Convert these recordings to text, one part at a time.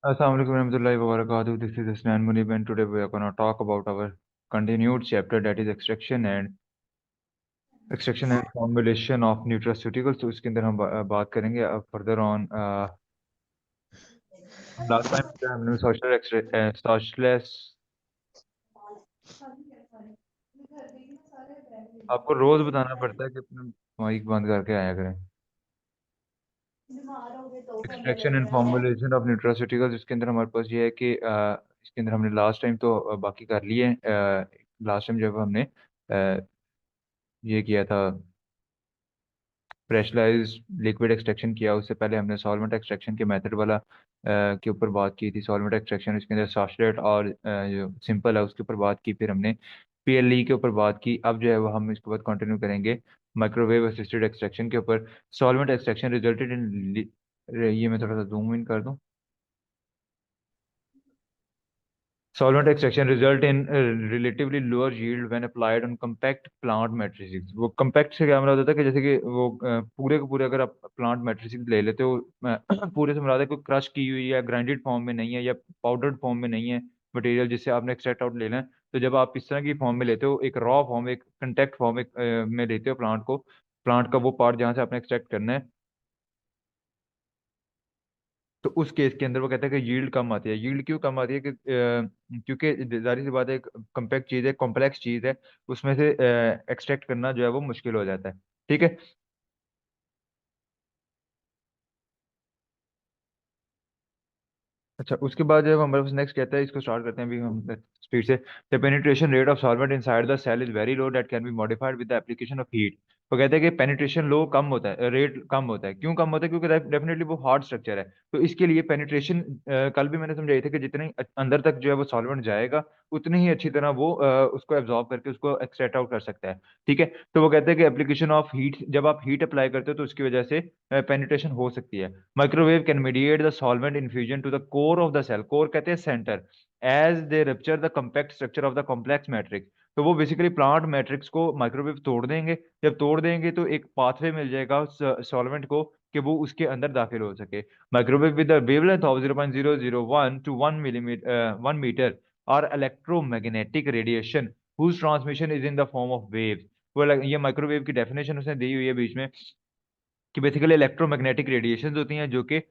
Assalamu alaikum warahmatullahi wabarakatuh. This is Isnan Munib and today we are going to talk about our continued chapter that is extraction and formulation of nutraceuticals. तो इसके अंदर हम बात करेंगे अब further on last time हमने socialist आपको रोज बताना पड़ता है कि अपना माइक बंद करके आया करें। Extraction and formulation of nutraceuticals इसके अंदर हमारे पास ये है कि इसके अंदर हमने लास्ट टाइम तो बाकी कर लिए। लास्ट टाइम जब हमने ये किया था प्रेशराइज लिक्विड एक्सट्रैक्शन किया, उससे पहले हमने सॉल्वेंट एक्सट्रैक्शन के मेथड वाला के ऊपर बात की थी। सॉल्वेंट एक्सट्रैक्शन इसके अंदर सैचुरेट और जो सिंपल है उसके ऊपर बात की, फिर हमने पीएलई के ऊपर बात की। अब जो है वो हम इसके बाद कंटिन्यू करेंगे माइक्रोवेव असिस्टेड एक्सट्रैक्शन के ऊपर। सॉल्वेंट एक्सट्रैक्शन रिजल्टेड इन, ये मैं थोड़ा सा जूम इन कर दूं। Solvent extraction result in relatively lower yield when applied on compact plant matrices। वो compact से क्या मतलब होता है कि जैसे कि वो पूरे के पूरे अगर आप प्लांट मैट्रिसेस ले लेते हो, पूरे से मुराद है कोई क्रश की हुई या ग्राइंडेड फॉर्म में नहीं है या पाउडर्ड फॉर्म में नहीं है मटेरियल जिससे आपने एक्सट्रैक्ट आउट लेना है। तो जब आप इस तरह की फॉर्म में लेते हो, एक रॉ फॉर्म, एक कंटेक्ट फॉर्म में लेते हो प्लांट को, प्लांट का वो पार्ट जहाँ से आपने एक्सट्रैक्ट करना है, तो उस केस के अंदर वो कहता है कि यील्ड कम आती है। यील्ड क्यों कम आती है? कि क्योंकि जाहिर सी बात है, एक कम्पैक्ट चीज़ है, कॉम्प्लेक्स चीज़ है, उसमें से एक्सट्रैक्ट करना जो है वो मुश्किल हो जाता है। ठीक है। अच्छा, उसके बाद जब हमारे पास नेक्स्ट कहता है, इसको स्टार्ट करते हैं अभी हम स्पीड से। The penetration rate of solvent inside the cell is very low that can be modified with the application of heat. तो कहते हैं कि पेनिट्रेशन लो कम होता है, रेट कम होता है। क्यों कम होता है? क्योंकि डेफिनेटली वो हार्ड स्ट्रक्चर है। तो इसके लिए पेनिट्रेशन, कल भी मैंने समझाई थी कि जितने अंदर तक जो है वो सॉल्वेंट जाएगा, उतनी ही अच्छी तरह वो उसको एब्जॉर्ब करके उसको एक्सट्रैक्ट आउट कर सकता है। ठीक है। तो वो कहते हैं कि एप्लीकेशन ऑफ हीट, जब आप हीट अप्लाई करते हो तो उसकी वजह से पेनिट्रेशन हो सकती है। Microwave can mediate the solvent infusion to the core of the cell। core कहते हैं centre. As they rupture the compact structure of the complex matrix। तो वो बेसिकली प्लांट मैट्रिक्स को माइक्रोवेव तोड़ देंगे। जब तोड़ देंगे तो एक पाथवे मिल जाएगा सॉल्वेंट को कि वो उसके अंदर दाखिल हो सके। Microwave with the wavelength of 0.001 to 1 millimetre 1 metre और electromagnetic radiation whose transmission is in the form of waves। वो ये माइक्रोवेव की डेफिनेशन उसने दी हुई है बीच में कि बेसिकली इलेक्ट्रोमैग्नेटिक रेडिएशंस होती हैं जो कि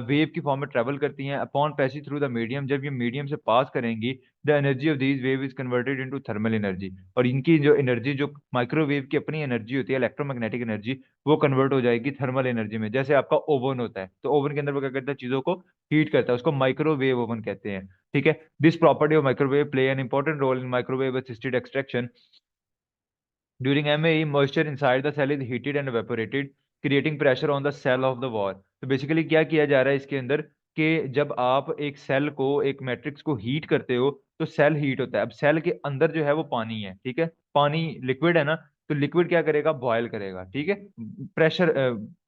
वेव की फॉर्म में ट्रेवल करती हैं upon passing through the medium. जब ये मीडियम से पास करेंगी, the energy of these wave is converted into thermal energy. और इनकी जो एनर्जी, जो माइक्रोवेव की अपनी एनर्जी होती है, इलेक्ट्रोमैग्नेटिक एनर्जी, वो कन्वर्ट हो जाएगी थर्मल एनर्जी में। जैसे आपका ओवन होता है, तो ओवन के अंदर वो क्या करता है, चीजों को हीट करता है, उसको माइक्रोवेव ओवन कहते हैं। ठीक है। This property of microwave play an important role in microwave assisted extraction. During MAE, moisture inside the cell is heated and evaporated, creating pressure on the cell of the wall। तो basically क्या किया जा रहा है इसके अंदर कि जब आप एक सेल को, एक मैट्रिक्स को हीट करते हो, तो सेल हीट होता है। अब सेल के अंदर जो है वो पानी है, ठीक है, पानी लिक्विड है ना। तो लिक्विड क्या करेगा? बॉयल करेगा। ठीक है। प्रेशर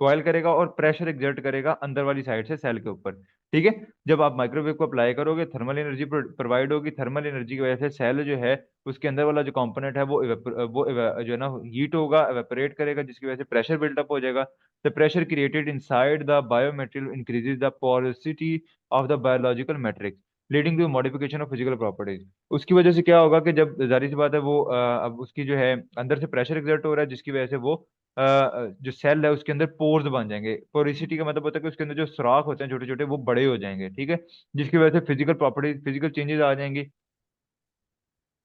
बॉयल करेगा और प्रेशर एक्सर्ट करेगा अंदर वाली साइड से सेल के ऊपर। ठीक है। जब आप माइक्रोवेव को अप्लाई करोगे, थर्मल एनर्जी प्रोवाइड होगी। थर्मल एनर्जी की वजह से सेल जो है, उसके अंदर वाला जो कंपोनेंट है वो जो है ना हीट होगा, एवेपोरेट करेगा, जिसकी वजह से प्रेशर बिल्डअप हो जाएगा। The pressure created inside the biomaterial increases the porosity of the biological matrix, leading to modification of physical properties. उसकी वजह से क्या होगा कि जब जाहिर सी बात है वो अब उसकी जो है अंदर से प्रेशर एक्सर्ट हो रहा है, जिसकी वजह से वो जो सेल है उसके अंदर पोर्स बन जाएंगे। पोरिसिटी का मतलब होता है कि उसके अंदर जो सुराख होते हैं छोटे छोटे, वो बड़े हो जाएंगे। ठीक है। जिसकी वजह से फिजिकल प्रॉपर्टीज, फिजिकल चेंजेस आ जाएंगी।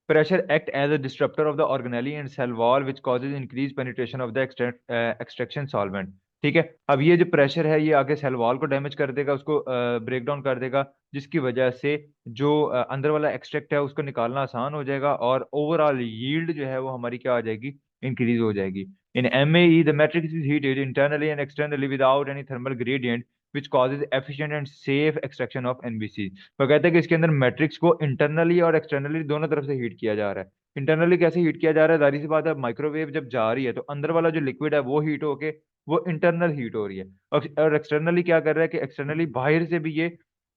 Pressure act as a disruptor of the organelle and cell wall which causes increased penetration of the extraction solvent। ठीक है। अब ये जो प्रेशर है ये आगे सेल वॉल को डैमेज कर देगा, उसको ब्रेक डाउन कर देगा, जिसकी वजह से जो अंदर वाला एक्सट्रैक्ट है उसको निकालना आसान हो जाएगा और ओवरऑल यील्ड जो है वो हमारी क्या आ जाएगी? इंक्रीज हो जाएगी। इन MAE the matrix is heated internally and externally without any thermal gradient which causes efficient and safe extraction of NBC। तो कहते हैं कि इसके अंदर मैट्रिक्स को इंटरनली और एक्सटर्नली दोनों तरफ से हीट किया जा रहा है। इंटरनली कैसे हीट किया जा रहा है? जाहिर सी बात है, माइक्रोवेव जब जा रही है तो अंदर वाला जो लिक्विड है वो हीट होके वो इंटरनल हीट हो रही है। और एक्सटर्नली क्या कर रहा है कि एक्सटर्नली बाहर से भी ये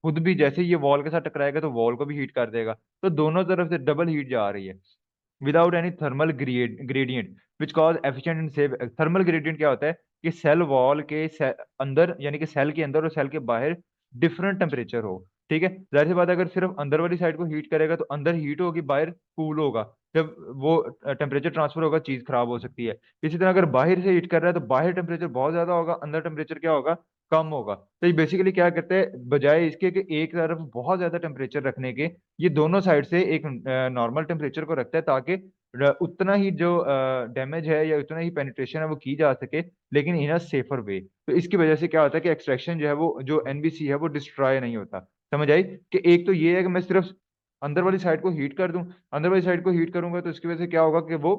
खुद भी जैसे ही ये वॉल के साथ टकराएगा तो वॉल को भी हीट कर देगा। तो दोनों तरफ से डबल हीट जा रही है without any thermal gradient which cause efficient and safe. Thermal gradient क्या होता है कि सेल वॉल के अंदर, यानी कि सेल के अंदर और सेल के बाहर डिफरेंट टेम्परेचर हो। ठीक है, जाहिर सी बात है, अगर सिर्फ अंदर वाली साइड को हीट करेगा तो अंदर हीट होगी, बाहर कूल होगा। जब वो टेम्परेचर ट्रांसफर होगा, चीज खराब हो सकती है। इसी तरह अगर बाहर से हीट कर रहा है तो बाहर टेम्परेचर बहुत ज्यादा होगा, अंदर टेम्परेचर क्या होगा, कम होगा। तो ये बेसिकली क्या करते हैं, बजाय इसके कि एक तरफ बहुत ज्यादा टेम्परेचर रखने के, ये दोनों साइड से एक नॉर्मल टेम्परेचर को रखता है, ताकि उतना ही जो डैमेज है या उतना ही पेनिट्रेशन है वो की जा सके, लेकिन इन अ सेफर वे। तो इसकी वजह से क्या होता है कि एक्सट्रैक्शन जो है, वो जो एनबीसी है वो डिस्ट्रॉय नहीं होता। समझ आई? कि एक तो ये है कि मैं सिर्फ अंदर वाली साइड को हीट कर दूं, अंदर वाली साइड को हीट करूंगा तो इसकी वजह से क्या होगा कि वो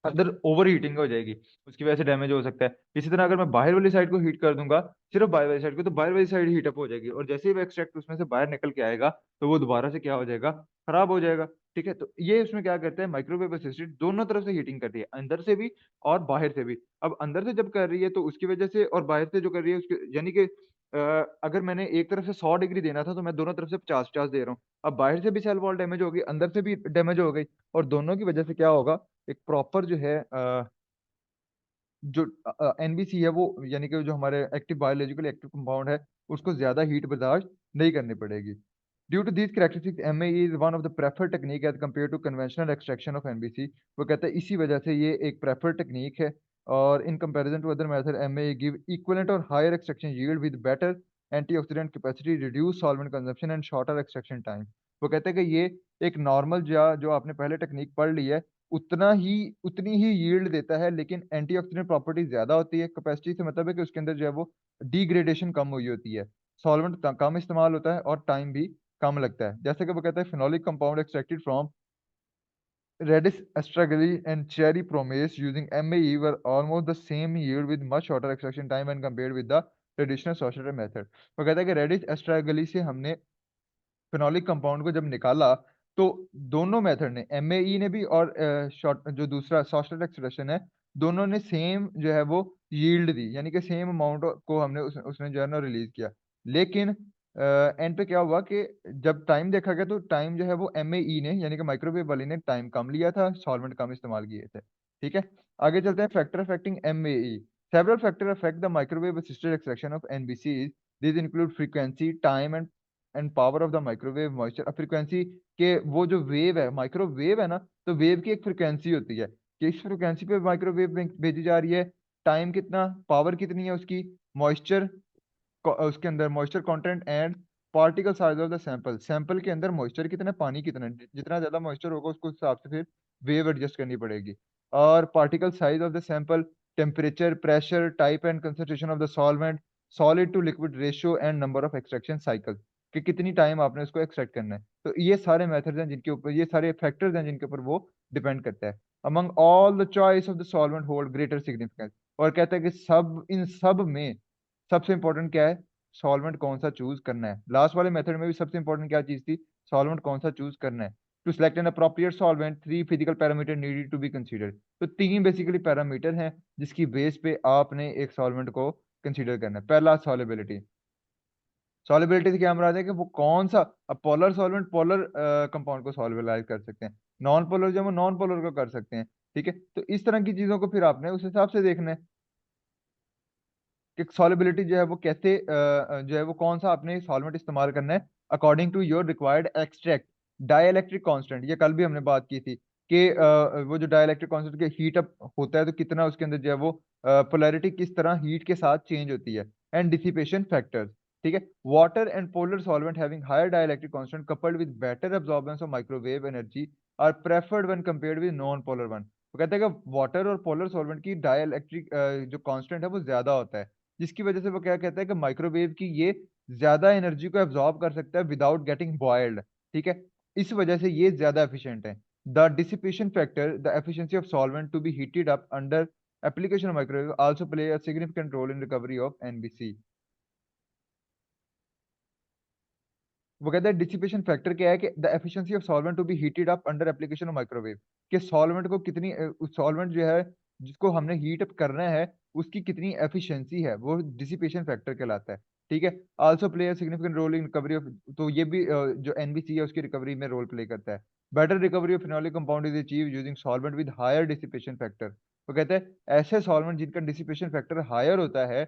अंदर ओवर हीटिंग हो जाएगी, उसकी वजह से डैमेज हो सकता है। इसी तरह अगर मैं बाहर वाली साइड को हीट कर दूंगा, सिर्फ बाहर वाली साइड को, तो बाहर वाली साइड हीट अप हो जाएगी, और जैसे ही वो एक्सट्रैक्ट उसमें से बाहर निकल के आएगा तो वो दोबारा से क्या हो जाएगा, खराब हो जाएगा। ठीक है, तो ये उसमें क्या करते हैं, माइक्रोवेव असिस्टेड दोनों तरफ से हीटिंग करती है, अंदर से भी और बाहर से भी। अब अंदर से जब कर रही है तो उसकी वजह से, और बाहर से जो कर रही है उसके, यानी कि अगर मैंने एक तरफ से 100 डिग्री देना था तो मैं दोनों तरफ से 50-50 दे रहा हूँ। अब बाहर से भी सेल वॉल डैमेज हो गई, अंदर से भी डैमेज हो गई, और दोनों की वजह से क्या होगा, एक प्रॉपर जो है जो एनबीसी है वो, यानी कि जो हमारे एक्टिव बायोलॉजिकल एक्टिव कंपाउंड है, उसको ज्यादा हीट बर्दाश्त नहीं करनी पड़ेगी। Due to these characteristics MAE is one of the preferred technique as compare to conventional extraction of NBC. वो कहता है इसी वजह से ये एक प्रेफर्ड टेक्निक है, और in comparison to other method MAE give equivalent और higher extraction yield with better antioxidant capacity, reduce solvent consumption and shorter extraction time. वो कहते हैं कि ये एक नॉर्मल जो आपने पहले टेक्निक पढ़ ली है, उतना ही उतनी ही यील्ड देता है, लेकिन एंटीऑक्सीडेंट प्रॉपर्टी ज्यादा होती है। कैपेसिटी से मतलब है कि उसके अंदर जो है वो डिग्रेडेशन कम हुई होती है, सॉल्वेंट कम इस्तेमाल होता है, और टाइम भी कम लगता है। जैसे कि वो कहता है phenolic compound extracted from radix astragali and cherry pomace using MAE were almost the same yield with much shorter extraction time when compared with the traditional sorcerer method। वो कहता है कि रेडिस एस्ट्रागली से हमने फिनोलिक कंपाउंड को जब निकाला, तो दोनों मेथड ने, एमएई ने भी और शॉर्ट जो दूसरा सॉर्टेड एक्सप्रेशन है, दोनों ने सेम जो है वो यील्ड दी, यानी कि सेम अमाउंट को हमने उसने जो है ना रिलीज किया। लेकिन एंड पे क्या हुआ कि जब टाइम देखा गया तो टाइम जो है वो एमएई ने, यानी कि माइक्रोवेव वाली ने टाइम कम लिया था, सॉल्वेंट कम इस्तेमाल किए थे। ठीक है, आगे चलते हैं factor affecting MAE. Several factor affect the microwave assisted extraction of NBC. These include frequency, time and power of the microwave moisture. अब फ्रीक्वेंसी के वो जो वेव है, माइक्रोवेव है ना, तो वेव की एक फ्रीक्वेंसी होती है कि इस फ्रीक्वेंसी पे माइक्रोवेव भेजी जा रही है। टाइम कितना, पावर कितनी है उसकी, मॉइस्चर, उसके अंदर moisture content and particle size of the sample. Sample के अंदर मॉइस्चर कितना है, पानी कितना है, जितना ज्यादा मॉइस्चर होगा उसको हिसाब से फिर वेव एडजस्ट करनी पड़ेगी। और particle size of the sample, temperature, pressure, type and concentration of the solvent, solid to liquid ratio and number of extraction cycle, कि कितनी टाइम आपने उसको एक्सट्रैक्ट करना है। तो ये सारे मेथड्स हैं जिनके ऊपर, ये सारे फैक्टर्स हैं जिनके ऊपर वो डिपेंड करता है। Among all the choice of the solvent hold greater significance. और कहता है कि सब इन सब में सबसे इंपॉर्टेंट क्या है, सॉल्वेंट कौन सा चूज करना है। लास्ट वाले मेथड में भी सबसे इंपॉर्टेंट क्या चीज थी, सॉल्वेंट कौन सा चूज करना है। To select an appropriate solvent, three physical parameter needed to be considered. तो तीन बेसिकली पैरामीटर हैं जिसकी बेस पे आपने एक सॉल्वेंट को कंसीडर करना है। पहला सॉलिबिलिटी। सॉलिबिलिटी से क्या मुराद है कि वो कौन सा, अब पोलर सॉल्वेंट पोलर कंपाउंड को सॉल्युबलाइज कर सकते हैं, नॉन पोलर जो है वो नॉन पोलर को कर सकते हैं। ठीक है, तो इस तरह की चीजों को फिर आपने उस हिसाब से देखना है कि सॉलिबिलिटी जो है वो कैसे जो है वो कौन सा आपने सॉल्वेंट इस्तेमाल करना है according to your required extract. Dielectric constant, ये कल भी हमने बात की थी कि वो जो डाइलेक्ट्रिक कांस्टेंट के हीट अप होता है तो कितना उसके अंदर जो है वो पोलैरिटी किस तरह हीट के साथ चेंज होती है। And dissipation factors. ठीक है, water and polar solvent having higher dielectric constant coupled with better absorbance of microwave energy are preferred when compared with non polar one. वो कहते हैं कि वाटर और पोलर सॉल्वेंट की डाइलेक्ट्रिक जो कांस्टेंट है वो ज्यादा होता है, जिसकी वजह से वो क्या कहता है कि माइक्रोवेव की ये ज्यादा एनर्जी को एब्जॉर्ब कर सकता है विदाउट गेटिंग बॉयल्ड। ठीक है, इस वजह से ये ज्यादा एफिशिएंट है। The dissipation factor, the efficiency of solvent to be heated up under application of microwave also play a significant role in recovery of NBC। वो कहता है डिसिपेशन फैक्टर क्या है कि the efficiency of solvent to be heated up under application of microwave, कि solvent को कितनी, solvent जो है जिसको हमने हीट अप करना है उसकी कितनी एफिशिएंसी है, वो डिसिपेशन फैक्टर कहलाता है। ठीक है, also play a significant role in recovery of, तो ये भी जो एनबीसी है उसकी रिकवरी में रोल प्ले करता है। Better recovery of phenolic compound is achieve using solvent with higher dissipation factor. वो कहते हैं ऐसे सॉल्वेंट जिनका डिसिपेशन फैक्टर हायर होता है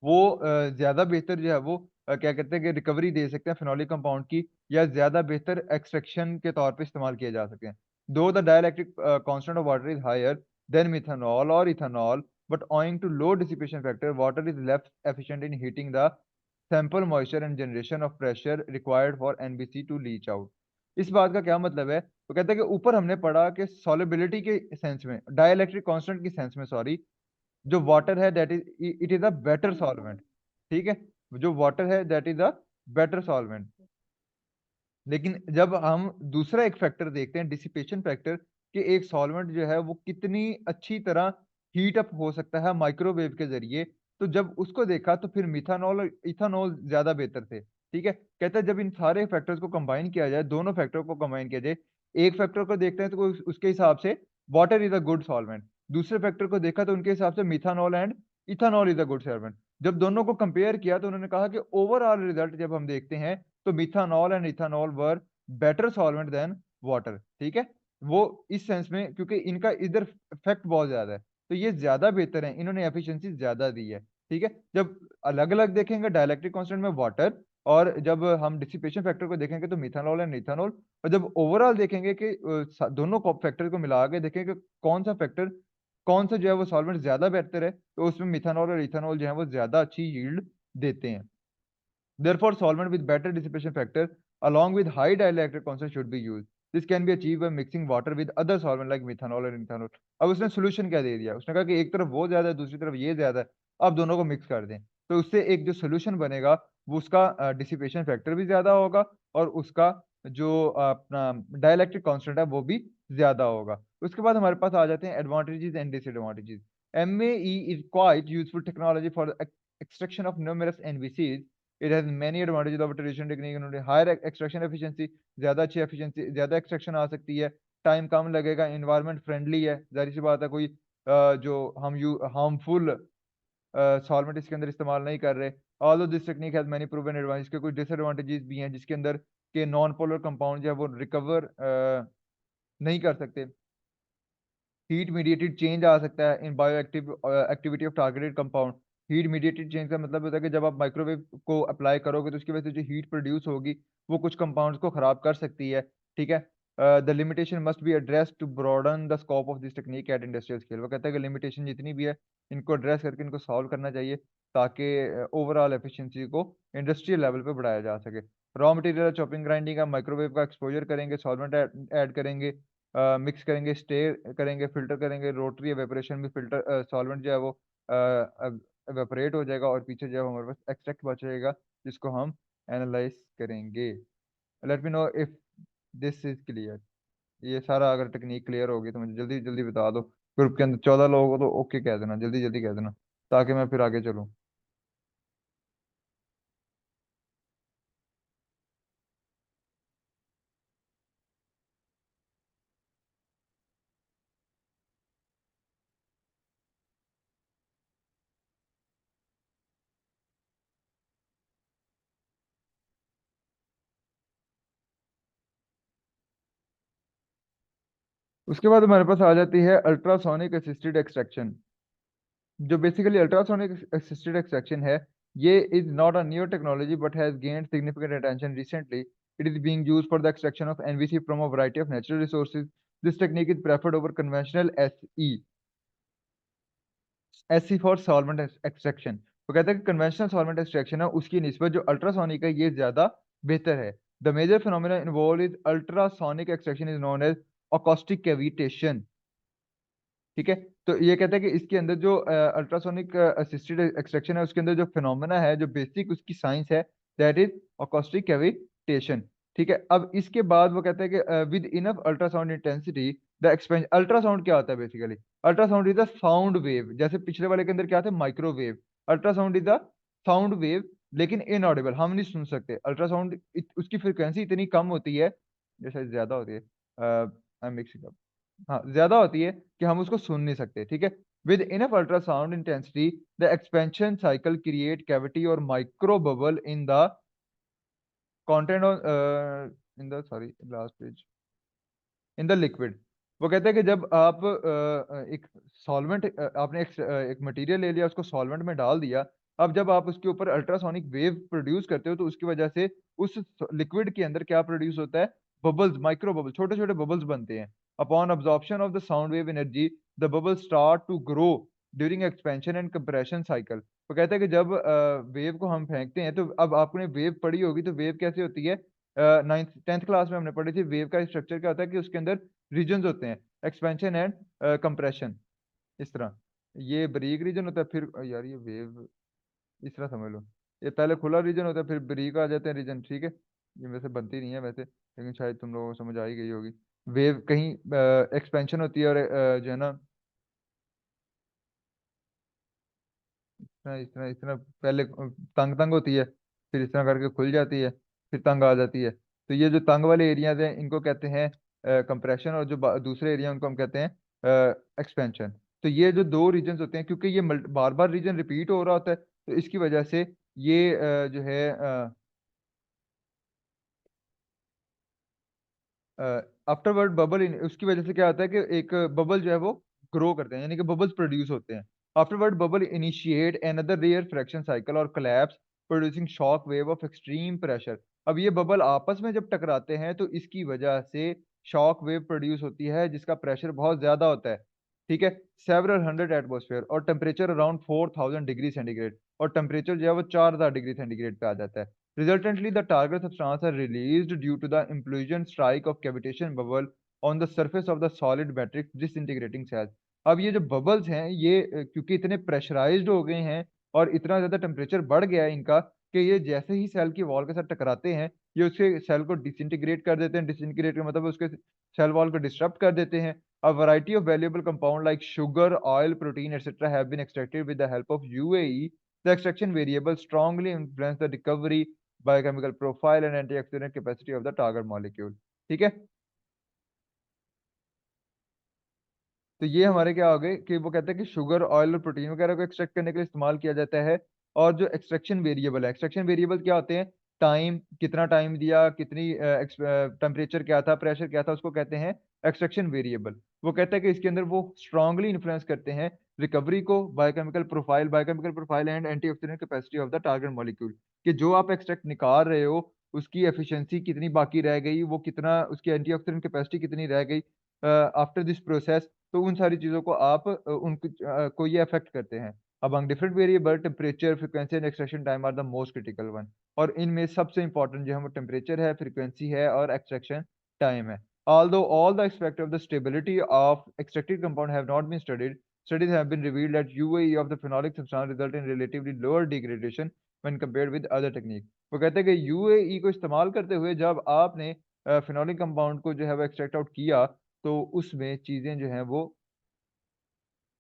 वो ज्यादा बेहतर जो है वो क्या कहते हैं कि रिकवरी दे सकते हैं फिनोलिक कंपाउंड की, या ज्यादा बेहतर एक्सट्रैक्शन के तौर पे इस्तेमाल किए जा सके। Though the dielectric constant of water is higher than methanol और ethanol, but owing to low dissipation factor, water is less efficient in heating the sample moisture and generation of pressure required for NBC to leach out। इस बात का क्या मतलब है? तो कहते हैं कि ऊपर हमने पढ़ा कि सॉलिबिलिटी के सेंस में, डाइलेक्ट्रिक कांस्टेंट की सेंस में सॉरी, जो वाटर है that is it is a better solvent. ठीक है, जो वाटर है that is a better solvent. लेकिन जब हम दूसरा एक फैक्टर देखते हैं, डिसिपेशन फैक्टर, कि एक सॉल्वेंट जो है वो कितनी अच्छी तरह हीट अप हो सकता है माइक्रोवेव के जरिए, तो जब उसको देखा तो फिर मिथानॉल और इथानॉल ज्यादा बेहतर थे। ठीक है, कहता है जब इन सारे फैक्टर्स को कंबाइन किया जाए, दोनों फैक्टर को कंबाइन किया जाए, एक फैक्टर को देखते हैं तो उसके हिसाब से water is a good solvent, दूसरे फैक्टर को देखा तो उनके हिसाब से methanol and ethanol is a good solvent. जब दोनों को कंपेयर किया तो उन्होंने कहा कि ओवरऑल रिजल्ट जब हम देखते हैं तो methanol and ethanol were better solvent than water. ठीक है, वो इस सेंस में क्योंकि इनका इधर इफेक्ट बहुत ज्यादा है, तो ये ज्यादा बेहतर है, इन्होंने एफिशिएंसी ज्यादा दी है। ठीक है, जब अलग अलग देखेंगे डाइलेक्ट्रिक कांस्टेंट में वाटर, और जब हम डिसिपेशन फैक्टर को देखेंगे तो मिथानॉल एंड इथानॉल, और जब ओवरऑल देखेंगे कि दोनों फैक्टर को मिला के देखेंगे कौन सा फैक्टर, कौन सा जो है वो सॉल्वेंट ज्यादा बेहतर है, तो उसमें मिथानॉल और इथानॉल जो है वो ज्यादा अच्छी यील्ड देते हैं। Therefore, solvent with better dissipation factor along with high dielectric constant should be used. This can be achieved by mixing water with other solvent like methanol and ethanol। अब उसने सोल्यूशन क्या दे दिया, उसने कहा कि एक तरफ वो ज्यादा है दूसरी तरफ ये ज्यादा है, अब दोनों को मिक्स कर दें, तो उससे एक जो सोल्यूशन बनेगा वो उसका डिसिपेशन फैक्टर भी ज्यादा होगा, और उसका जो अपना डाइलेक्ट्रिक कांस्टेंट है वो भी ज्यादा होगा। उसके बाद हमारे पास आ जाते हैं advantages and disadvantages. MAE is quite useful technology for extraction of numerous NVCs। It has many advantages over traditional technique. Higher extraction efficiency, ज्यादा अच्छी एफिशिएंसी, ज्यादा एक्सट्रैक्शन आ सकती है, टाइम कम लगेगा, एनवायरनमेंट फ्रेंडली है, जाहिर सी बात है कोई जो हम यू हार्मफुल सॉल्वेंट इसके अंदर इस्तेमाल नहीं कर रहे। Although this technique has many proven advantage, के कुछ डिसएडवांटेजेस भी हैं जिसके अंदर के नॉन पोलर कंपाउंड जो है वो रिकवर नहीं कर सकते। हीट मीडिएटेड चेंज आ सकता है in bioactive activity of targeted compound. Heat mediated change का मतलब होता है कि जब आप माइक्रोवेव को अप्लाई करोगे तो उसकी वजह से जो हीट प्रोड्यूस होगी वो कुछ कंपाउंड्स को खराब कर सकती है। ठीक है, the limitation must be address to broaden the scope of this technique at industrial scale. वो कहता है कि लिमिटेशन जितनी भी है इनको एड्रेस करके इनको सॉल्व करना चाहिए, ताकि ओवरऑल एफिशिएंसी को इंडस्ट्रियल लेवल पे बढ़ाया जा सके। रॉ मटेरियल चॉपिंग ग्राइंडिंग का माइक्रोवेव का एक्सपोजर करेंगे, सॉल्वेंट ऐड करेंगे, मिक्स करेंगे, स्टेर करेंगे, फिल्टर करेंगे, रोटरी एवेपोरेशन में फिल्टर सॉल्वेंट जो है वो एवेपोरेट हो जाएगा, और पीछे जो है हमारे पास एक्सट्रैक्ट बचेगा जिसको हम एनालाइज करेंगे। Let me know if this is clear. ये सारा अगर टेक्निक क्लियर होगी तो मुझे जल्दी जल्दी बता दो। ग्रुप के अंदर 14 लोग हो तो ओके कह देना, जल्दी जल्दी कह देना, ताकि मैं फिर आगे चलूँ। उसके बाद हमारे पास आ जाती है अल्ट्रासोनिक असिस्टेड एक्सट्रैक्शन। जो बेसिकली अल्ट्रासोनिक असिस्टेड एक्सट्रैक्शन है, ये is not a new technology but has gained significant attention recently. It is being used for the extraction of NVC from a variety of natural resources. This technique is preferred over conventional SE. SE for solvent extraction. तो कहते हैं कि conventional solvent extraction है उसकी निस्बत जो ultrasonic है ये ज्यादा बेहतर है। The major phenomena involve is ultrasonic extraction is known as acoustic cavitation. ठीक है, तो ये कहता है कि इसके अंदर जो अल्ट्रासोनिक असिस्टेड एक्सट्रैक्शन है उसके अंदर जो फिनोमेना है, जो बेसिक उसकी साइंस है, दैट इज अकॉस्टिक कैविटेशन। ठीक है, अब इसके बाद वो कहता है कि with enough ultrasound intensity the expansion. Ultrasound क्या होता है basically? Ultrasound is the sound wave, जैसे पिछले वाले के अंदर क्या था microwave, ultrasound is the sound wave, लेकिन इनऑडिबल, हम नहीं सुन सकते। अल्ट्रासाउंड उसकी फ्रिक्वेंसी इतनी कम होती है, जैसे ज्यादा होती है, आई एम मिक्सिंग, हाँ ज्यादा होती है कि हम उसको सुन नहीं सकते। ठीक है, with enough ultrasound intensity the expansion cycle create cavity और micro bubble in the content in the sorry last page in the liquid. वो कहते हैं कि जब आप एक सॉल्वेंट आपने एक मटेरियल ले लिया उसको सॉल्वेंट में डाल दिया, अब जब आप उसके ऊपर अल्ट्रासोनिक वेव प्रोड्यूस करते हो तो उसकी वजह से उस लिक्विड के अंदर क्या प्रोड्यूस होता है? बबल्स, माइक्रो बबल्स, छोटे छोटे बबल्स बनते हैं। Upon absorption of the sound wave energy, the bubbles start to grow during expansion and compression cycle. तो कहता है कि जब वेव को हम फेंकते हैं, तो अब आपने वेव पढ़ी होगी, तो वेव कैसे होती है? नाइन्थ टेंथ क्लास में हमने पढ़ी थी। वेव का स्ट्रक्चर क्या होता है कि उसके अंदर रीजन होते हैं, एक्सपेंशन एंड कंप्रेशन, इस तरह। ये बारीक रीजन होता है, फिर यार ये वेव इस तरह समझ लो। ये पहले खुला रीजन होता है, फिर बारीक आ जाते हैं रीजन, ठीक है। ये वैसे बनती नहीं है वैसे, लेकिन शायद तुम लोगों को समझ आ ही गई होगी। वेव कहीं एक्सपेंशन होती है और जो है ना, इस तरह पहले तंग तंग होती है, फिर इस तरह करके खुल जाती है, फिर तंग आ जाती है। तो ये जो तंग वाले एरियाज हैं इनको कहते हैं कंप्रेशन, और जो दूसरे एरिया उनको हम कहते हैं एक्सपेंशन। तो ये जो दो रीजन होते हैं, क्योंकि ये बार बार रीजन रिपीट हो रहा होता है, तो इसकी वजह से ये जो है आफ्टरवर्ड बबल, उसकी वजह से क्या होता है कि एक बबल जो है वो ग्रो करते हैं, यानी कि बबल्स प्रोड्यूस होते हैं। Afterward bubble initiate another rarefaction cycle और collapse, producing shock wave of extreme pressure. अब ये बबल आपस में जब टकराते हैं तो इसकी वजह से शॉक वेव प्रोड्यूस होती है, जिसका प्रेशर बहुत ज्यादा होता है, ठीक है, सेवरल हंड्रेड एटमोसफेयर, और टेम्परेचर अराउंड 4000 डिग्री सेंटीग्रेड, और टेम्परेचर जो है वो 4000 डिग्री सेंटीग्रेड पे आ जाता है। Resultantly, the target substance are released due to the implosion strike of cavitation bubble on the surface of the solid matrix disintegrating cells। अब ये जो बबल्स हैं ये क्योंकि इतने प्रेशराइज्ड हो गए हैं और इतना ज्यादा टेम्परेचर बढ़ गया है इनका, कि ये जैसे ही सेल की वॉल के साथ टकराते हैं, ये उसके सेल को डिसइंटीग्रेट कर देते हैं। डिसइंटीग्रेट का मतलब उसके सेल वॉल को डिस्टर्ब कर देते हैं। A variety of valuable compound like sugar, oil, protein, etc. have been extracted with the help of UAE. The extraction variable strongly influence the recovery, biochemical profile and antioxidant capacity of the target molecule। ठीक है। तो ये हमारे क्या हो गए कि वो कहते हैं कि शुगर, ऑयल और प्रोटीन वगैरह को एक्सट्रैक्ट करने के लिए इस्तेमाल किया जाता है। और जो एक्सट्रैक्शन वेरिएबल है, एक्सट्रैक्शन वेरिएबल क्या होते हैं? टाइम, कितना टाइम दिया, कितनी टेम्परेचर क्या था, प्रेशर क्या था, उसको कहते हैं एक्सट्रैक्शन वेरिएबल। वो कहता है कि इसके अंदर वो स्ट्रांगली इन्फ्लुएंस करते हैं रिकवरी को, biochemical profile and antioxidant capacity of the target molecule. कि जो आप एक्सट्रैक्ट निकाल रहे हो उसकी एफिशिएंसी कितनी बाकी रह गई, वो कितना, उसकी एंटीऑक्सीडेंट कैपेसिटी कितनी रह गई आफ्टर दिस प्रोसेस। तो उन सारी चीज़ों को आप को ये अफेक्ट करते हैं। Among different variable, temperature, frequency and extraction time are the most critical one. और इनमें सबसे इंपॉर्टेंट जो है वो टेम्परेचर है, फ्रीक्वेंसी है और एक्सट्रैक्शन टाइम है। Although all the aspects of the stability of extracted compound have not been studied, studies have been revealed that UAE of the phenolic substance result in relatively lower degradation when compared with other technique। वो कहते हैं कि UAE को इस्तेमाल करते हुए जब आपने फिनोलिक कंपाउंड को जो है वो एक्सट्रैक्ट आउट किया, तो उसमें चीजें जो हैं वो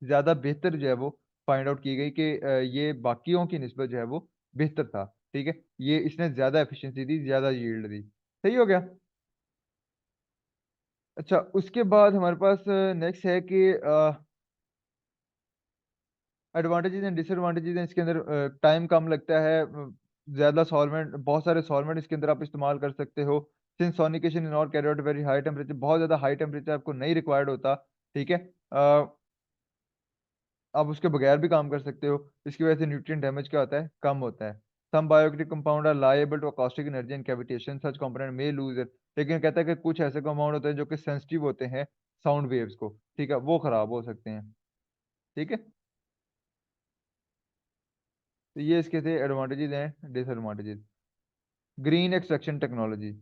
ज्यादा बेहतर जो है वो फाइंड आउट की गई कि ये बाकियों की निस्बत जो है वो बेहतर था। ठीक है, ये इसने ज्यादा एफिशिएंसी दी, ज्यादा यील्ड दी। सही हो गया। अच्छा, उसके बाद हमारे पास नेक्स्ट है कि एडवांटेजेस एंड डिसएडवांटेजेस हैं इसके अंदर। टाइम कम लगता है, ज्यादा सॉल्वेंट, बहुत सारे सॉल्वेंट इसके अंदर आप इस्तेमाल कर सकते हो। सिंस सोनिकेशन इन और carry out very high temperature, बहुत ज्यादा हाई टेम्परेचर आपको नहीं रिक्वायर्ड होता। ठीक है, आप उसके बगैर भी काम कर सकते हो। इसकी वजह से न्यूट्रिएंट डैमेज क्या होता है? कम होता है। Some bioactive compound are labile to acoustic energy and cavitation, such component may lose it. लेकिन कहता है कि कुछ ऐसे कंपाउंड होते हैं जो कि सेंसिटिव होते हैं साउंड वेव्स को, ठीक है, वो खराब हो सकते हैं। ठीक है, तो ये इसके थे advantages and disadvantages. Green extraction technology,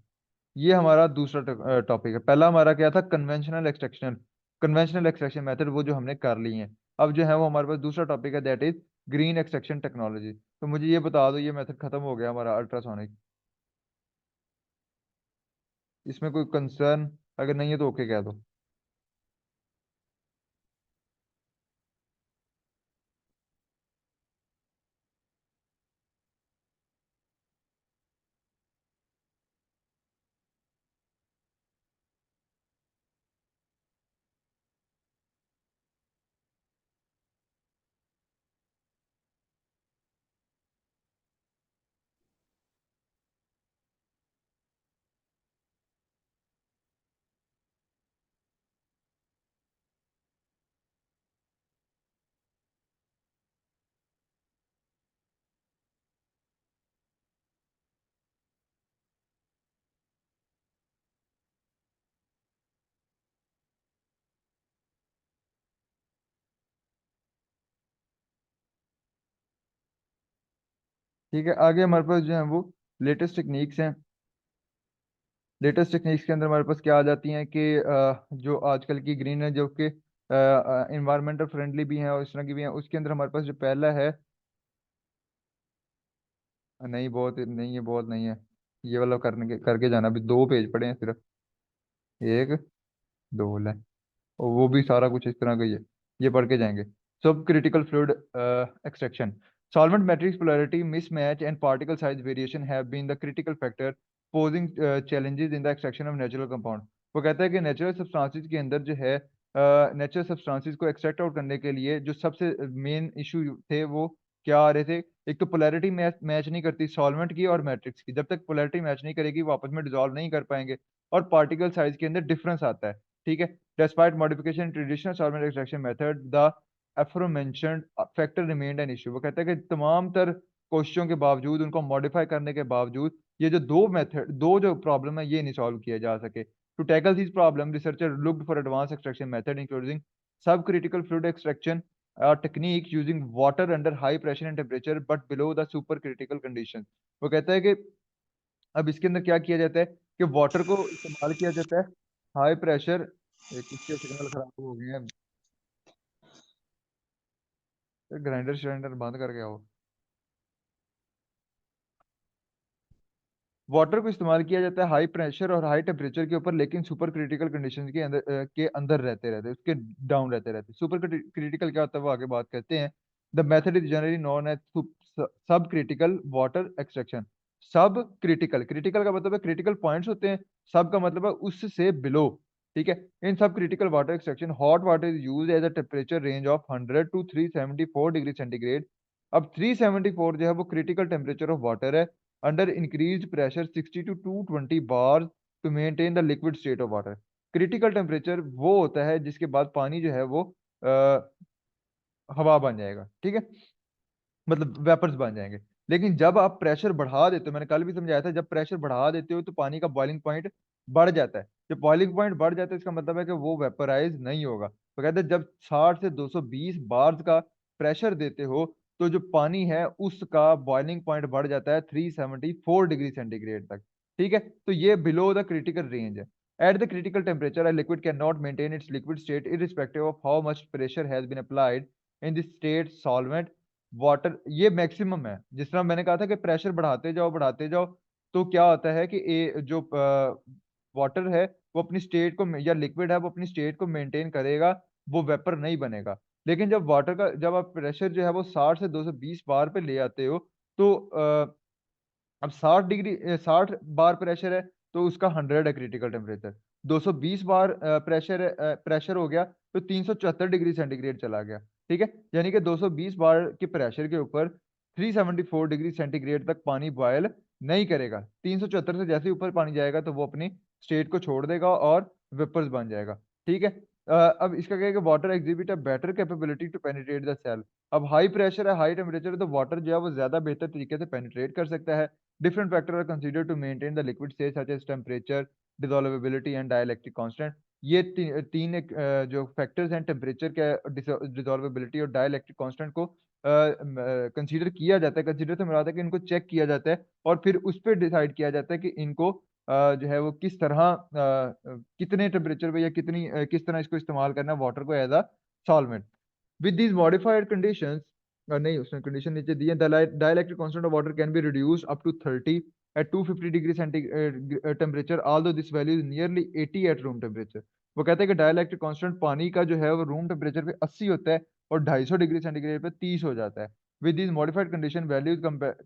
ये हमारा दूसरा टॉपिक है। पहला हमारा क्या था? कन्वेंशनल एक्सट्रैक्शन मेथड, वो जो हमने कर ली है। अब जो है वो हमारे पास दूसरा टॉपिक है, that is green extraction technology. तो मुझे ये बता दो, ये मेथड खत्म हो गया हमारा अल्ट्रासोनिक, इसमें कोई कंसर्न अगर नहीं है तो ओके कह दो। ठीक है, आगे हमारे पास जो है वो लेटेस्ट टेक्निक्स हैं। लेटेस्ट टेक्निक्स के अंदर हमारे पास क्या आ जाती हैं कि जो आजकल की ग्रीन है, जो कि इन्वायरमेंटल फ्रेंडली भी हैं और इस तरह की भी हैं, उसके अंदर हमारे पास जो पहला है, नहीं बहुत नहीं है, बहुत नहीं है, ये वाला करके जाना। अभी 2 पेज पड़े हैं सिर्फ, एक दो है, और वो भी सारा कुछ इस तरह का ही है, ये पढ़ के जाएंगे। Sub critical fluid extraction, solvent matrix polarity mismatch and particle size variation have been the critical factor posing challenges in the extraction of natural compound. वो कहता है कि नेचुरल सब्सटेंसेस के अंदर जो है, नेचुरल सब्सटेंसेस को एक्सट्रैक्ट आउट करने के लिए जो सबसे मेन इशू थे वो क्या आ रहे थे। एक तो पोलैरिटी मैच मैच नहीं करती सॉल्वेंट की और मैट्रिक्स की, जब तक पोलैरिटी मैच नहीं करेगी वो आपस में डिसॉल्व नहीं कर पाएंगे, और पार्टिकल साइज के अंदर डिफरेंस आता है। ठीक है, despite modification in traditional solvent extraction method the aforementioned factor remained an issue। वो कहता है कि तमाम तर कोशिशों के बावजूद, उनको मॉडिफाई करने के बावजूद, ये जो दो जो प्रॉब्लम है ये नहीं सॉल्व किया जा सके। To tackle this problem researcher looked for advance extraction method including सब critical fluid extraction technique using water under high pressure and temperature but below the supercritical condition. वो कहता है कि अब इसके अंदर क्या किया जाता है कि वाटर को इस्तेमाल किया जाता है, हाई प्रेशर, एक इसके सिग्नल खराब हो गए हैं, ग्राइंडर श्राइंडर बंद करके आओ। वाटर को इस्तेमाल किया जाता है हाई प्रेशर और हाई टेम्परेचर के ऊपर, लेकिन सुपर क्रिटिकल कंडीशंस के अंदर रहते रहते, उसके डाउन रहते रहते। सुपर क्रिटिकल क्या होता है वो आगे बात करते हैं। The method is generally known as sub critical water extraction. Sub critical, critical का मतलब है क्रिटिकल पॉइंट्स होते हैं, सब का मतलब है उससे बिलो। ठीक है, in sub critical water extraction hot water is use as a temperature range of 100 to 374 degree centigrade. अब 374 जो है वो क्रिटिकल टेम्परेचर ऑफ वाटर है under increased pressure 60 to 220 bars to maintain the liquid state of water। Critical temperature वो होता है जिसके बाद पानी जो है वो हवा बन जाएगा। ठीक है, मतलब वेपर्स बन जाएंगे। लेकिन जब आप प्रेशर बढ़ा देते हो, मैंने कल भी समझाया था, जब प्रेशर बढ़ा देते हो तो पानी का बॉइलिंग पॉइंट बढ़ जाता है। जब बॉइलिंग पॉइंट बढ़ जाता है इसका मतलब है कि वो वेपराइज नहीं होगा। तो कहते हैं जब 60 से 220 बार्स का प्रेशर देते हो तो जो पानी है उसका बॉइलिंग पॉइंट बढ़ जाता है 374 डिग्री सेंटीग्रेड तक। ठीक है, तो ये बिलो द क्रिटिकल रेंज है। At the critical temperature, a liquid cannot maintain its liquid state irrespective of how much pressure has been applied in this state solvent water, ये मैक्सिमम है। जिस तरह मैंने कहा था कि प्रेशर बढ़ाते जाओ तो क्या होता है कि जो वाटर है वो अपनी स्टेट को, या लिक्विड है वो अपनी स्टेट को मेंटेन करेगा, वो वेपर नहीं बनेगा। लेकिन जब वाटर का, जब आप प्रेशर जो है वो 60 से 220 बार पे ले आते हो तो अब 60 डिग्री 60 बार प्रेशर है तो उसका 100 है क्रिटिकल टेम्परेचर। 220 बार प्रेशर है, प्रेशर हो गया तो 374 डिग्री सेंटीग्रेड चला गया। ठीक है, यानी कि 220 बार के प्रेशर के ऊपर 374 डिग्री सेंटीग्रेड तक पानी बॉयल नहीं करेगा। 374 से जैसे ही ऊपर पानी जाएगा तो वो अपनी स्टेट को छोड़ देगा और वेपर्स बन जाएगा। ठीक है, अब इसका क्या है कि water exhibit a better capability to penetrate the cell. अब हाई प्रेशर है, हाई टेम्परेचर है, तो वाटर जो है वो ज्यादा बेहतर तरीके से पेनिट्रेट कर सकता है। Different factors are considered to maintain the liquid state such as temperature, dissolvability and dielectric constant। ये तीन जो फैक्टर्स हैं, टेम्परेचर का, डिसॉल्वेबिलिटी और डाइलेक्ट्रिक कांस्टेंट को कंसीडर किया जाता है। कंसीडर से मुराद है कि इनको चेक किया जाता है और फिर उस पर डिसाइड किया जाता है कि इनको जो है वो किस तरह कितने टेम्परेचर पे या किस तरह इसको इस्तेमाल करना है वाटर को as a solvent. With these modified conditions, नहीं उसने कंडीशन नीचे दी है, the dielectric constant of water can be reduced up to 30 at 250 degree centigrade temperature, although this value is nearly 80 at room temperature। वो कहते हैं कि dielectric constant पानी का जो है वो रूम टेम्परेचर पे 80 होता है और 250 डिग्री सेंटीग्रेड पे 30 हो जाता है। With this modified condition values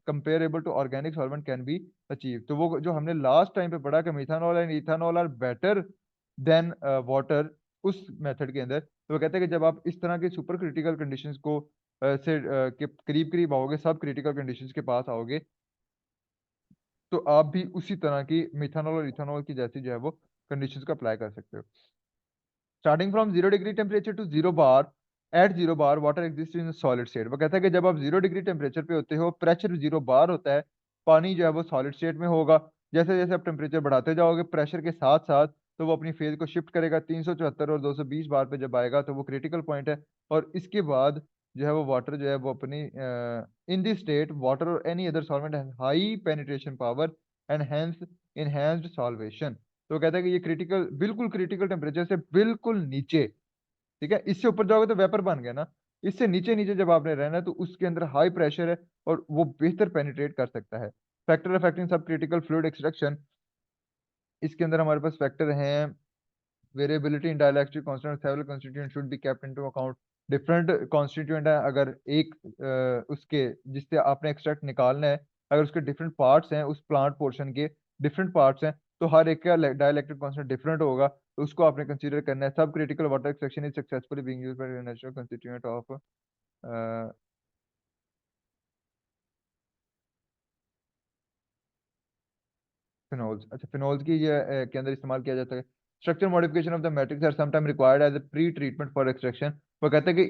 comparable to organic solvent can be achieve. तो वो जो हमने लास्ट टाइम पे पढ़ा कि methanol and ethanol are better than water, उस मेथड के अंदर तो वो कहते हैं कि जब आप इस तरह के सुपर क्रिटिकल कंडीशंस को के करीब करीब आओगे, सब क्रिटिकल कंडीशंस के पास आओगे, तो आप भी उसी तरह की मिथानॉल और इथानॉल की जैसी जो है वो कंडीशंस को अप्लाई कर सकते हो। Starting from 0 degree temperature to 0 bar, at 0 bar water exist in solid state. वो कहता है कि जब आप 0 डिग्री टेम्परेचर पे होते हो, प्रेशर 0 बार होता है, पानी जो है वो सॉलिड स्टेट में होगा। जैसे जैसे आप टेम्परेचर बढ़ाते जाओगे प्रेशर के साथ साथ, तो वो अपनी फेज को शिफ्ट करेगा। 374 और 220 बार पे जब आएगा तो वो क्रिटिकल पॉइंट है। और इसके बाद जो है वो वाटर जो है वो अपनी इन दिस स्टेट वाटर और any other solvent high penetration power and hence enhanced solvation. तो कहता है कि ये क्रिटिकल, बिल्कुल क्रिटिकल टेम्परेचर से बिल्कुल नीचे, ठीक है, इससे ऊपर जाओगे तो वेपर बन गया ना, इससे नीचे नीचे जब आपने रहना है तो उसके अंदर हाई प्रेशर है और वो बेहतर पेनिट्रेट कर सकता है। फैक्टर अफेक्टिंग सब क्रिटिकल फ्लूइड एक्सट्रैक्शन, इसके अंदर हमारे पास फैक्टर हैं variability in dielectric constant, several constituent should be kept into account. Different constituent है, अगर एक उसके जिससे आपने एक्सट्रैक्ट निकालना है, अगर उसके डिफरेंट पार्ट्स हैं, उस प्लांट पोर्शन के डिफरेंट पार्ट्स हैं, तो हर एक का डाइलेक्ट्रिक कांस्टेंट डिफरेंट होगा, तो उसको आपने कंसीडर करना है। Sub critical water extraction is successfully being used by natural constituent of phenols. अच्छा, फिनोल्स की ये के अंदर इस्तेमाल किया जाता है। Structure modification of the matrix are sometime required as a pre treatment for extraction. वो कहता है कि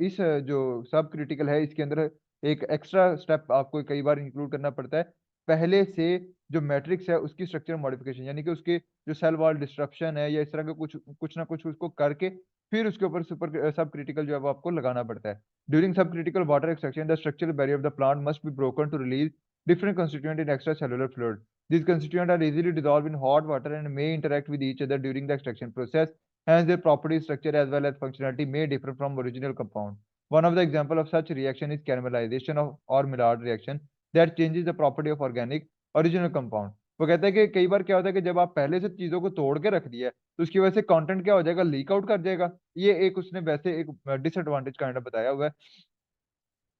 इस जो सब क्रिटिकल है इसके अंदर एक एक्स्ट्रा स्टेप आपको कई बार इंक्लूड करना पड़ता है, पहले से जो मैट्रिक्स है उसकी स्ट्रक्चर मॉडिफिकेशन, यानी कि उसके जो सेल वॉल डिस्ट्रप्शन है या इस तरह के कुछ कुछ ना कुछ उसको करके फिर उसके ऊपर सुपर सब क्रिटिकल जो है वो आपको लगाना पड़ता है। During sub critical water extraction the structural barrier of the plant must be broken to release different constituent in extracellular fluid. These constituents are easily dissolved in hot water and may interact with each other during the extraction process. Hence, their property, structure, as well as functionality may differ from original compound. One of the example of such reaction is caramelization of or Maillard reaction that changes the property of organic original compound. वो कहता है कि कई बार क्या होता है कि जब आप पहले से चीजों को तोड़ के रख दिया है तो उसकी वजह से कंटेंट क्या हो जाएगा, लीक आउट कर जाएगा। ये एक उसने वैसे एक डिसएडवांटेज काइंड ऑफ बताया हुआ है,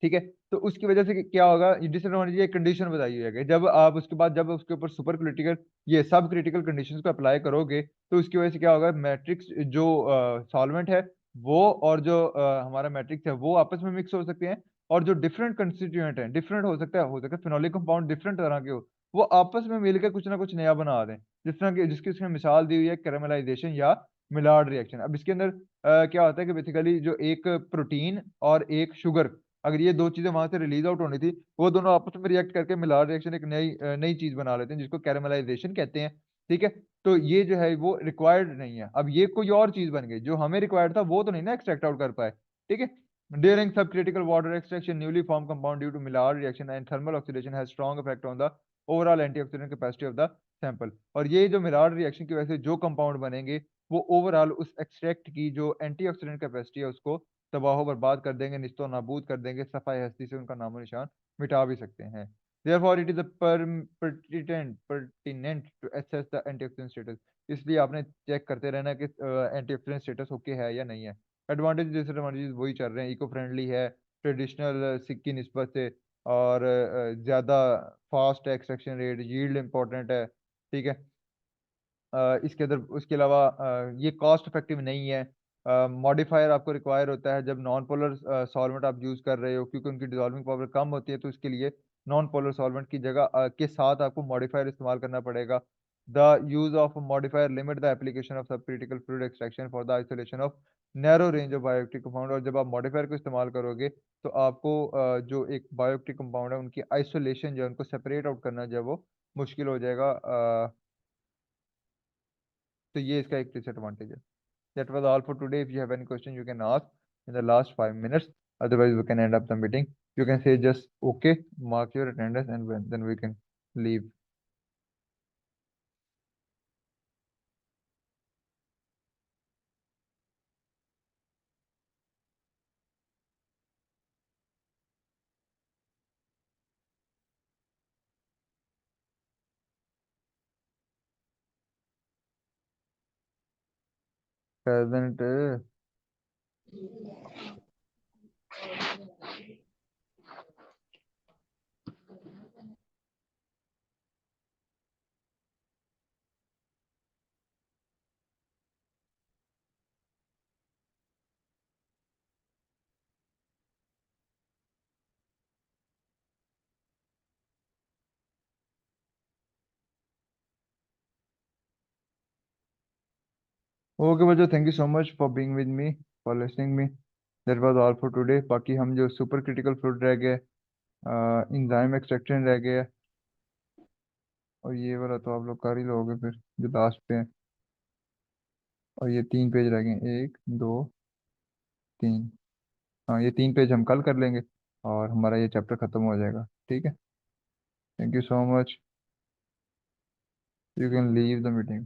ठीक है। तो उसकी वजह से क्या होगा, डिसएडवांटेज एक कंडीशन बताई हुई है कि जब आप उसके बाद जब उसके ऊपर सुपर क्रिटिकल ये सब क्रिटिकल कंडीशंस को अप्लाई करोगे तो उसकी वजह से क्या होगा, मैट्रिक्स जो सॉल्वेंट है वो और जो हमारा मैट्रिक्स है वो आपस में मिक्स हो सकते हैं, और जो डिफरेंट कंस्टिट्यूएंट है डिफरेंट हो सकता है फिनोलिक कंपाउंड डिफरेंट तरह के हो, वो आपस में मिलकर कुछ ना कुछ नया बना दें। जिस तरह की जिसकी उसने मिसाल दी हुई है कैरामेलाइजेशन या मिलार्ड रिएक्शन। अब इसके अंदर क्या होता है कि बेसिकली जो एक प्रोटीन और एक शुगर, अगर ये दो चीजें वहां से रिलीज आउट होनी थी, वो दोनों आपस में रिएक्ट करके मिलार रिएक्शन एक नई नई चीज बना लेते हैं जिसको कैरामलाइजेशन कहते हैं, ठीक है। तो ये जो है वो रिक्वायर्ड नहीं है, अब ये कोई और चीज बन गई, जो हमें रिक्वायर्ड था वो तो नहीं ना एक्सट्रैक्ट आउट कर पाए, ठीक है। During subcritical water extraction, newly formed compound due to Maillard reaction and thermal oxidation has strong effect on the overall antioxidant capacity of the sample। और ये जो मिलार्ड रिएक्शन की वजह से जो कंपाउंड बनेंगे वो ओवरऑल उस एक्सट्रैक्ट की जो एंटीऑक्सीडेंट कैपेसिटी है उसको तबाह बर्बाद कर देंगे, निस्तो नाबूद कर देंगे, सफाई हस्ती से उनका नामो निशान मिटा भी सकते हैं। Therefore, it is a pertinent to assess the antioxidant status। इसलिए आपने चेक करते रहना है कि एंटीऑक्सीडेंट स्टेटस ओके है या नहीं है। एडवांटेज डिसएडवांटेजेस वही चल रहे हैं, इको फ्रेंडली है ट्रेडिशनल सिक की निस्बत से, और ज़्यादा fast extraction rate, yield important है, ठीक है। इसके अंदर उसके अलावा ये कॉस्ट इफेक्टिव नहीं है। मॉडिफायर आपको रिक्वायर होता है जब नॉन पोलर सॉल्वेंट आप यूज कर रहे हो, क्योंकि उनकी डिसॉल्विंग पावर कम होती है, तो इसके लिए नॉन पोलर सॉल्वेंट की जगह के साथ आपको मॉडिफायर इस्तेमाल करना पड़ेगा। The use of modifier limit the application of सब critical fluid extraction for the isolation of narrow range of bioactive compound. और जब आप मॉडिफायर को इस्तेमाल करोगे तो आपको जो एक बायोएक्टिव कंपाउंड है उनकी आइसोलेशन जो है उनको सेपरेट आउट करना जो है वो मुश्किल हो जाएगा। तो ये इसका एक डिसएडवांटेज है। That was all for today. If you have any question, you can ask in the last 5 minutes. Otherwise, we can end up the meeting. You can say just okay, mark your attendance, and then we can leave. Present। Okay, बच्चों, thank you so much for being with me, for listening me. That was all for today. बाकी हम जो super critical fluid रह गए, enzyme extraction रह गया, और ये वाला तो आप लोग कर ही लोगे फिर जो लास्ट पे है। और ये 3 पेज रह गए, 1 2 3। हाँ, ये 3 पेज हम कल कर लेंगे और हमारा ये चैप्टर खत्म हो जाएगा, ठीक है। Thank you so much. You can leave the meeting.